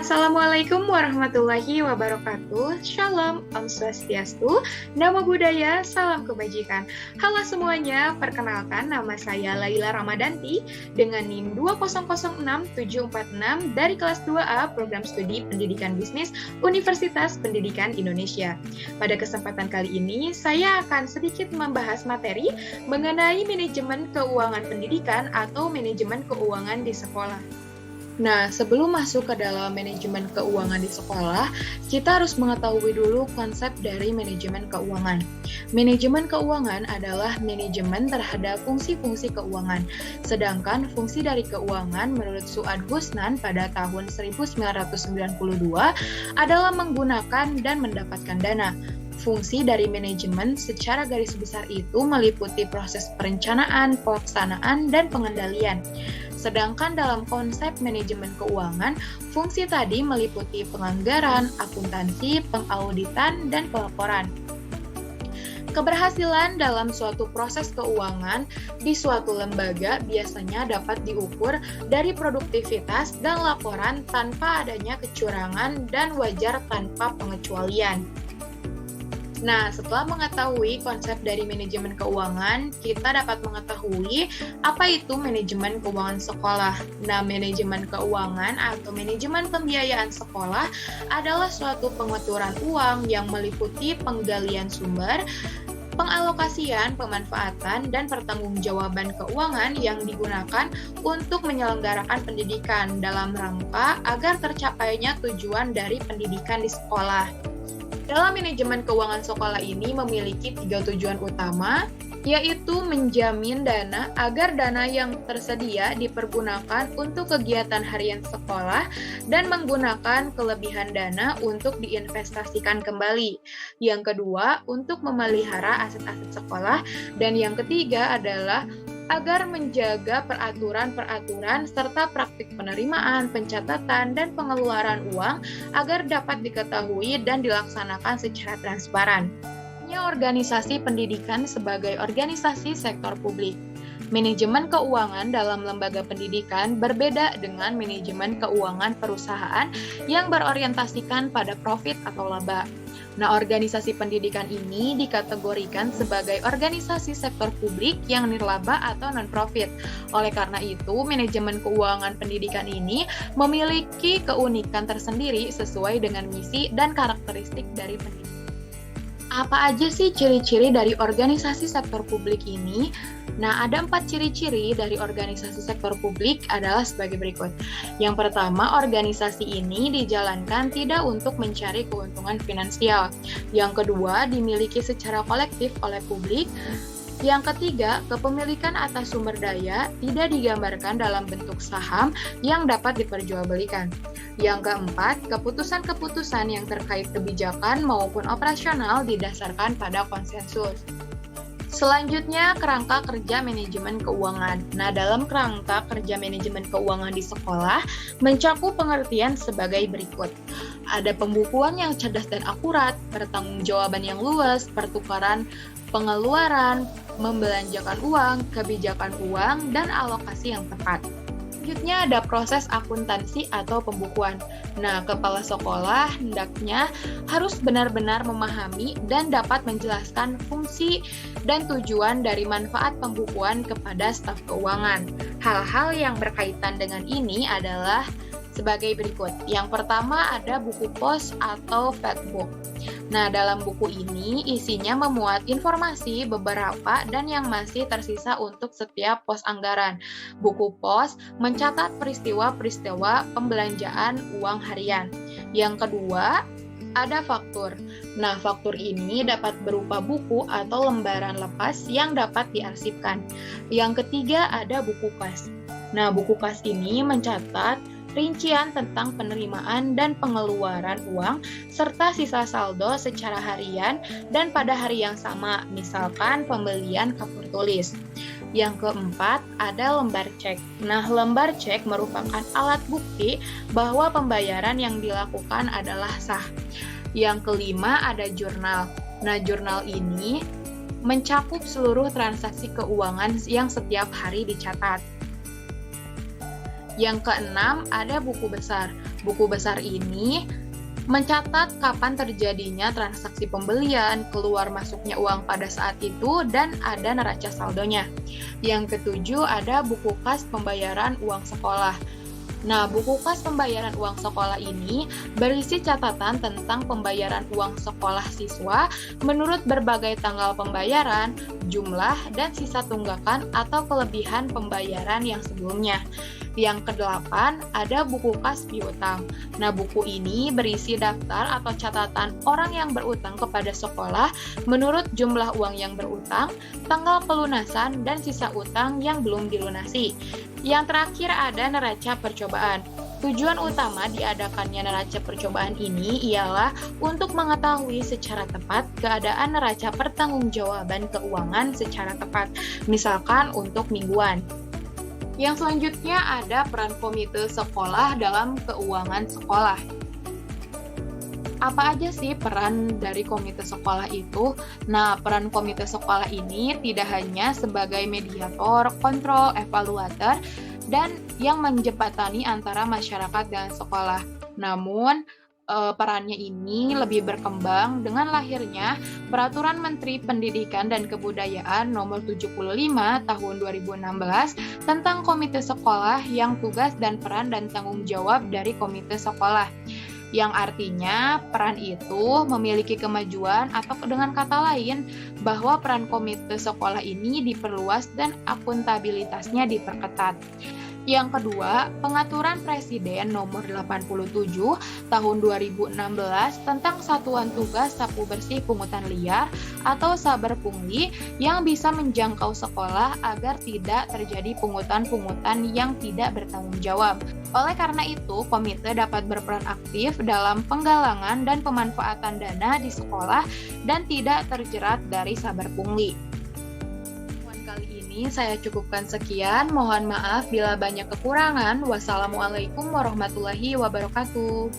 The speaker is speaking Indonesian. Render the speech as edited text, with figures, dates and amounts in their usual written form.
Assalamualaikum warahmatullahi wabarakatuh. Shalom, Om Swastiastu, Namo Buddhaya, salam kebajikan. Halo semuanya, perkenalkan nama saya Laila Ramadanti dengan NIM 2006746 dari kelas 2A Program Studi Pendidikan Bisnis Universitas Pendidikan Indonesia. Pada kesempatan kali ini, saya akan sedikit membahas materi mengenai manajemen keuangan pendidikan atau manajemen keuangan di sekolah. Nah, sebelum masuk ke dalam manajemen keuangan di sekolah, kita harus mengetahui dulu konsep dari manajemen keuangan. Manajemen keuangan adalah manajemen terhadap fungsi-fungsi keuangan. Sedangkan fungsi dari keuangan menurut Su'ad Husnan pada tahun 1992 adalah menggunakan dan mendapatkan dana. Fungsi dari manajemen secara garis besar itu meliputi proses perencanaan, pelaksanaan, dan pengendalian. Sedangkan dalam konsep manajemen keuangan, fungsi tadi meliputi penganggaran, akuntansi, pengauditan, dan pelaporan. Keberhasilan dalam suatu proses keuangan di suatu lembaga biasanya dapat diukur dari produktivitas dan laporan tanpa adanya kecurangan dan wajar tanpa pengecualian. Nah, setelah mengetahui konsep dari manajemen keuangan, kita dapat mengetahui apa itu manajemen keuangan sekolah. Nah, manajemen keuangan atau manajemen pembiayaan sekolah adalah suatu pengaturan uang yang meliputi penggalian sumber, pengalokasian, pemanfaatan, dan pertanggungjawaban keuangan yang digunakan untuk menyelenggarakan pendidikan dalam rangka agar tercapainya tujuan dari pendidikan di sekolah. Dalam manajemen keuangan sekolah ini memiliki 3 tujuan utama, yaitu menjamin dana agar dana yang tersedia dipergunakan untuk kegiatan harian sekolah dan menggunakan kelebihan dana untuk diinvestasikan kembali. Yang kedua, untuk memelihara aset-aset sekolah, dan yang ketiga adalah agar menjaga peraturan-peraturan serta praktik penerimaan, pencatatan, dan pengeluaran uang agar dapat diketahui dan dilaksanakan secara transparan. Organisasi pendidikan sebagai organisasi sektor publik. Manajemen keuangan dalam lembaga pendidikan berbeda dengan manajemen keuangan perusahaan yang berorientasikan pada profit atau laba. Nah, organisasi pendidikan ini dikategorikan sebagai organisasi sektor publik yang nirlaba atau non-profit. Oleh karena itu, manajemen keuangan pendidikan ini memiliki keunikan tersendiri sesuai dengan misi dan karakteristik dari pendidikan. Apa aja sih ciri-ciri dari organisasi sektor publik ini? Nah, ada 4 ciri-ciri dari organisasi sektor publik adalah sebagai berikut. Yang pertama, organisasi ini dijalankan tidak untuk mencari keuntungan finansial. Yang kedua, dimiliki secara kolektif oleh publik. Yang ketiga, kepemilikan atas sumber daya tidak digambarkan dalam bentuk saham yang dapat diperjualbelikan. Yang keempat, keputusan-keputusan yang terkait kebijakan maupun operasional didasarkan pada konsensus. Selanjutnya, kerangka kerja manajemen keuangan. Nah, dalam kerangka kerja manajemen keuangan di sekolah mencakup pengertian sebagai berikut. Ada pembukuan yang cerdas dan akurat, pertanggungjawaban yang luas, pertukaran pengeluaran, membelanjakan uang, kebijakan uang, dan alokasi yang tepat. Selanjutnya ada proses akuntansi atau pembukuan. Nah, kepala sekolah hendaknya harus benar-benar memahami dan dapat menjelaskan fungsi dan tujuan dari manfaat pembukuan kepada staf keuangan. Hal-hal yang berkaitan dengan ini adalah sebagai berikut. Yang pertama ada buku pos atau factbook. Nah, dalam buku ini isinya memuat informasi beberapa dan yang masih tersisa untuk setiap pos anggaran. Buku pos mencatat peristiwa-peristiwa pembelanjaan uang harian. Yang kedua, ada faktur. Nah, faktur ini dapat berupa buku atau lembaran lepas yang dapat diarsipkan. Yang ketiga, ada buku kas. Nah, buku kas ini mencatat rincian tentang penerimaan dan pengeluaran uang, serta sisa saldo secara harian dan pada hari yang sama, misalkan pembelian kapur tulis. Yang keempat, ada lembar cek. Nah, lembar cek merupakan alat bukti bahwa pembayaran yang dilakukan adalah sah. Yang kelima, ada jurnal. Nah, jurnal ini mencakup seluruh transaksi keuangan yang setiap hari dicatat. Yang keenam, ada buku besar. Buku besar ini mencatat kapan terjadinya transaksi pembelian, keluar masuknya uang pada saat itu, dan ada neraca saldonya. Yang ketujuh, ada buku kas pembayaran uang sekolah. Nah, buku kas pembayaran uang sekolah ini berisi catatan tentang pembayaran uang sekolah siswa menurut berbagai tanggal pembayaran, jumlah, dan sisa tunggakan atau kelebihan pembayaran yang sebelumnya. Yang kedelapan, ada buku kas piutang. Nah, buku ini berisi daftar atau catatan orang yang berutang kepada sekolah menurut jumlah uang yang berutang, tanggal pelunasan, dan sisa utang yang belum dilunasi. Yang terakhir ada neraca percobaan. Tujuan utama diadakannya neraca percobaan ini ialah untuk mengetahui secara tepat keadaan neraca pertanggungjawaban keuangan secara tepat, misalkan untuk mingguan. Yang selanjutnya ada peran komite sekolah dalam keuangan sekolah. Apa aja sih peran dari komite sekolah itu? Nah, peran komite sekolah ini tidak hanya sebagai mediator, kontrol, evaluator, dan yang menjembatani antara masyarakat dan sekolah. Namun, perannya ini lebih berkembang dengan lahirnya Peraturan Menteri Pendidikan dan Kebudayaan Nomor 75 Tahun 2016 tentang Komite Sekolah yang tugas dan peran dan tanggung jawab dari komite sekolah. Yang artinya peran itu memiliki kemajuan atau dengan kata lain bahwa peran komite sekolah ini diperluas dan akuntabilitasnya diperketat. Yang kedua, Pengaturan Presiden Nomor 87 Tahun 2016 tentang Satuan Tugas Sapu Bersih Pungutan Liar atau Saber Pungli yang bisa menjangkau sekolah agar tidak terjadi pungutan-pungutan yang tidak bertanggung jawab. Oleh karena itu, komite dapat berperan aktif dalam penggalangan dan pemanfaatan dana di sekolah dan tidak terjerat dari saber pungli. Kali ini saya cukupkan sekian, mohon maaf bila banyak kekurangan. Wassalamualaikum warahmatullahi wabarakatuh.